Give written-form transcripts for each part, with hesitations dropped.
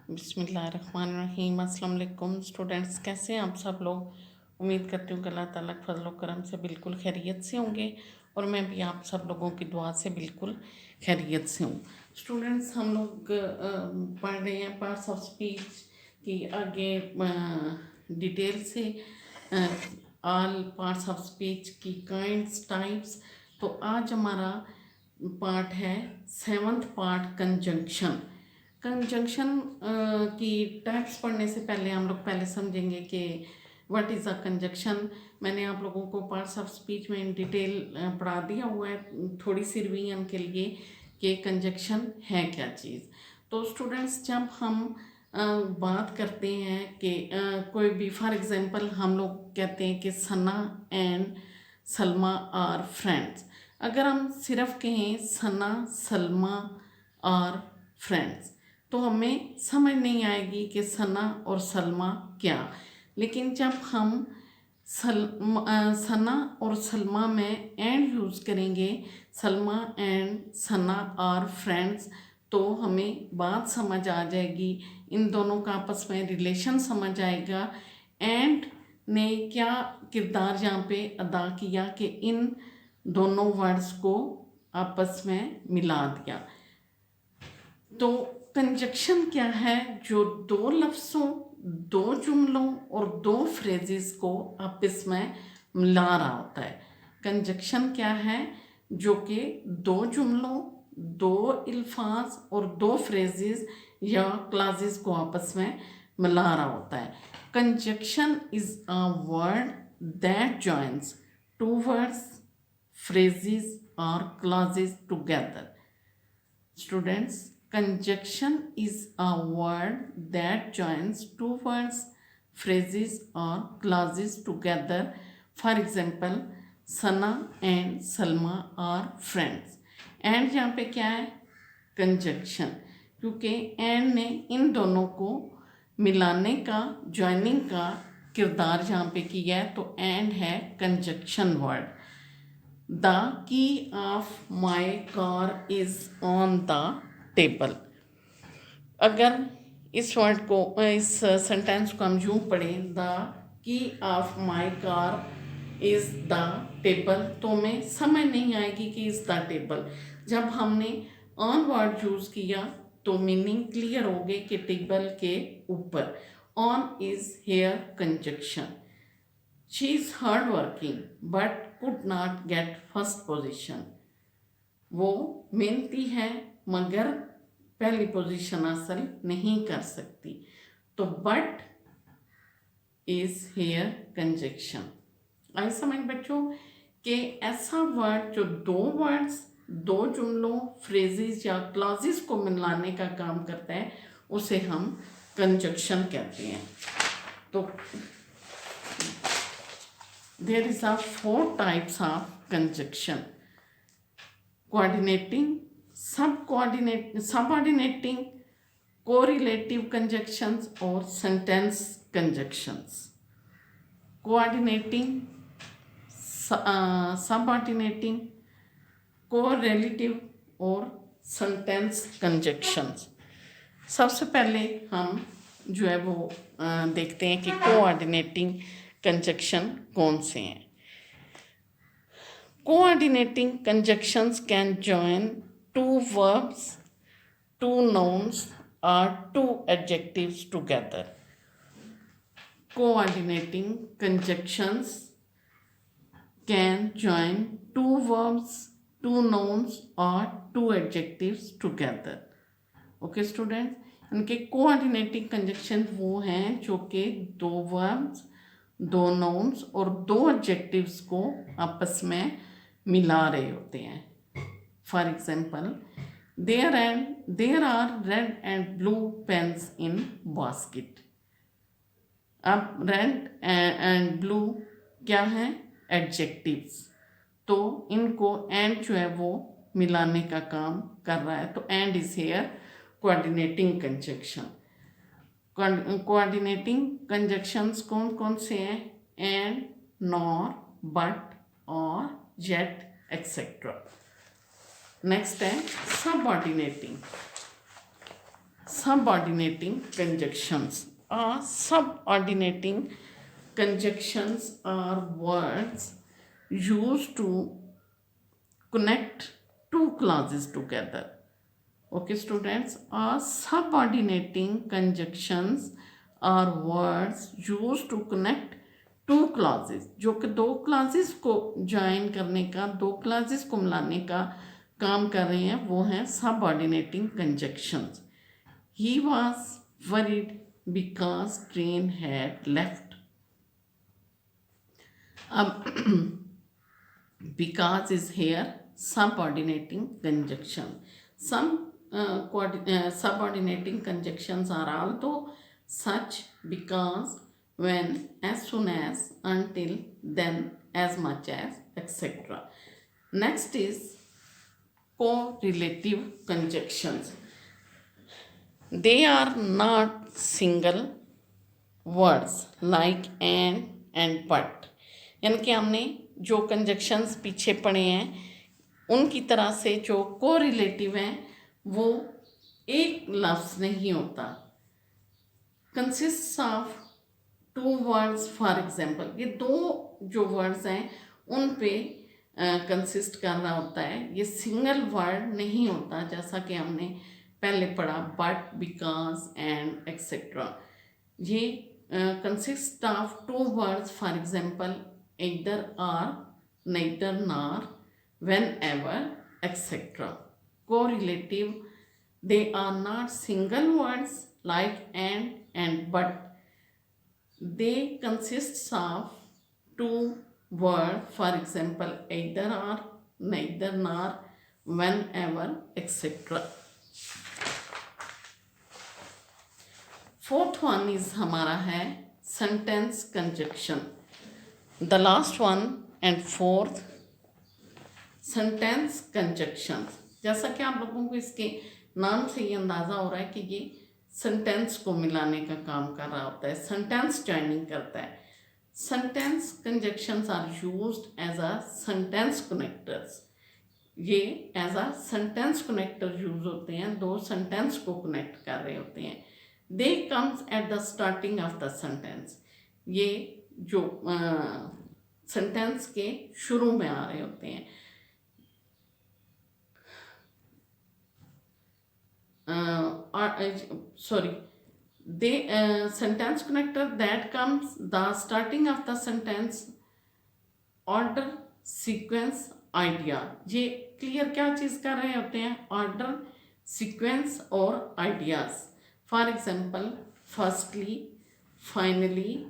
बिस्मिल्लाहिर्रहमानिर्रहीम। अस्सलाम वालेकुम स्टूडेंट्स, कैसे हैं आप सब लोग। उम्मीद करती हूँ कि अल्लाह ताला के फजल करम से बिल्कुल खैरियत से होंगे और मैं भी आप सब लोगों की दुआ से बिल्कुल खैरियत से हूँ। स्टूडेंट्स, हम लोग पढ़ रहे हैं पार्ट्स ऑफ स्पीच की आगे डिटेल से ऑल पार्ट्स ऑफ स्पीच की काइंड्स टाइप्स। तो आज हमारा पार्ट है 7th पार्ट कंजंक्शन। कंजंक्शन की टाइप्स पढ़ने से पहले हम लोग पहले समझेंगे कि व्हाट इज़ अ कंजंक्शन। मैंने आप लोगों को पार्ट्स ऑफ स्पीच में इन डिटेल पढ़ा दिया हुआ है थोड़ी सी रिवीजन के लिए कि कंजंक्शन है क्या चीज़। तो स्टूडेंट्स, जब हम बात करते हैं कि कोई भी फॉर एग्जांपल हम लोग कहते हैं कि सना एंड सलमा आर फ्रेंड्स। अगर हम सिर्फ कहें सना सलमा और फ्रेंड्स तो हमें समझ नहीं आएगी कि सना और सलमा क्या। लेकिन जब हम सना और सलमा में एंड यूज़ करेंगे, सलमा एंड सना और फ्रेंड्स, तो हमें बात समझ आ जाएगी, इन दोनों का आपस में रिलेशन समझ आएगा। एंड ने क्या किरदार यहाँ पे अदा किया कि इन दोनों वर्ड्स को आपस में मिला दिया। तो कंजक्शन क्या है? जो दो लफ्ज़ों, दो जुमलों और दो फ्रेजेस को आपस में मिला रहा होता है। कंजक्शन क्या है? जो कि दो जुमलों, दो अल्फाज और दो फ्रेजेस या क्लासेस को आपस में मिला रहा होता है। Conjunction is a word that joins two words, phrases or clauses together. Students, conjunction is a word that joins two words, phrases or clauses together. For example, Sana and Salma are friends. And यहाँ पे क्या है? Conjunction, क्योंकि and ने इन दोनों को मिलाने का, ज्वाइनिंग का किरदार यहाँ पे किया है, तो एंड है conjunction word. The key of my car is on the table. अगर इस वर्ड को, इस सेंटेंस को हम यूँ पढ़ें, the key of my car is the table, तो हमें समझ नहीं आएगी कि इज़ द टेबल। जब हमने ऑन वर्ड यूज़ किया तो मीनिंग क्लियर हो गई कि टेबल के ऊपर। On is here conjunction. She is hard working but could not get first position. वो मेहनती है मगर पहली पोजीशन हासिल नहीं कर सकती। तो बट इज हेयर कंजक्शन। आई समझ बच्चों कि ऐसा वर्ड जो दो वर्ड्स, दो जुमलों, फ्रेजेस या क्लॉजेस को मिलाने का काम करता है उसे हम कंजक्शन कहते हैं। तो there is a 4 types of conjunction: coordinating, subordinating, correlative conjunctions or sentence conjunctions. Coordinating, subordinating, correlative और sentence conjunctions। सबसे पहले हम जो है वो देखते हैं कि कोऑर्डिनेटिंग कंजक्शन कौन से हैं। Coordinating conjunctions can join two verbs, two nouns और two adjectives together. Coordinating conjunctions can join two verbs, two nouns और two adjectives together. Okay students, इनके कोऑर्डिनेटिंग कंजक्शन वो हैं जो कि दो वर्ब्स, दो नाउन्स और दो एडजेक्टिव्स को आपस में मिला रहे होते हैं। For example, there are red and blue pens in basket. अब रेड एंड ब्लू क्या है? एडजेक्टिव्स। तो इनको एंड जो है वो मिलाने का काम कर रहा है, तो and is here coordinating conjunction. Coordinating conjunctions कौन कौन से हैं? एंड, नॉर, बट, और, जेट, एक्सेट्रा। नेक्स्ट है subordinating. subordinating conjunctions. Subordinating conjunctions are words used to connect two clauses together. Okay students, subordinating conjunctions are words used to connect two clauses, जो कि दो classes को join करने का, दो classes को मिलाने का काम कर रहे हैं, वो हैं subordinating conjunctions. He was worried because train had left. अब because is here subordinating conjunction. Some subordinating conjunctions are also such: because, when, as soon as, until, then, as much as, etc. Next is correlative conjunctions. They are not single words like and but. यानी कि हमने जो conjunctions पीछे पढ़े हैं उनकी तरह से जो कोरिलेटिव हैं वो एक लफ्ज़ नहीं होता. Consist of two words. For example, ये दो जो वर्ड्स हैं उन पे कंसिस्ट कर रहा होता है. ये सिंगल वर्ड नहीं होता, जैसा कि हमने पहले पढ़ा बट, बिकॉज, एंड एक्सेट्रा. ये consist of two words. For example, either, or, neither, nor, whenever, etc. Correlative, they are not single words like and but. They consist of two words. For example, either, or, neither, nor, whenever, etc. Fourth one is हमारा है sentence conjunction. The last one and fourth, sentence conjunctions. जैसा कि आप लोगों को इसके नाम से ही अंदाज़ा हो रहा है कि ये सेंटेंस को मिलाने का काम कर रहा होता है, सेंटेंस जॉइनिंग करता है. Sentence conjunctions are used as a sentence connectors. ये as a sentence connector use होते हैं, दो सेंटेंस को कनेक्ट कर रहे होते हैं. They comes at the starting of the sentence. ये जो सेंटेंस के शुरू में आ रहे होते हैं. Sentence connector that comes the starting of the sentence, order, sequence, idea. ये क्लियर क्या चीज़ कर रहे होते हैं? ऑर्डर, सीक्वेंस और ideas. For example, firstly, finally,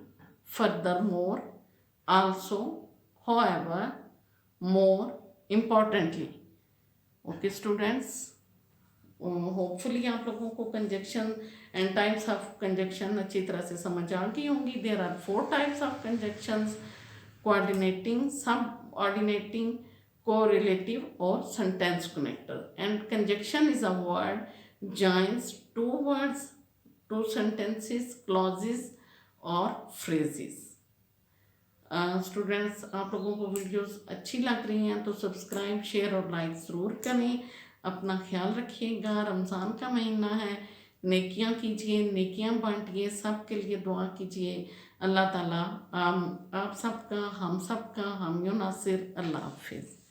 furthermore, also, however, more, importantly. Okay students, hopefully आप लोगों को conjunction and types of conjunction अच्छी तरह से समझ आ गई होंगी. There are 4 types of conjunctions: coordinating, subordinating, correlative और sentence connector. And conjunction is a word joins two words, two sentences, clauses और फ्रेजेस. स्टूडेंट्स, आप लोगों को वीडियोस अच्छी लग रही हैं तो सब्सक्राइब, शेयर और लाइक ज़रूर करें. अपना ख्याल रखिएगा. रमज़ान का महीना है, नेकियां कीजिए, नेकियां बांटिए, सब के लिए दुआ कीजिए. अल्लाह ताला आप सबका, हम सबका, हम यो नासिर. अल्लाह हाफिज़.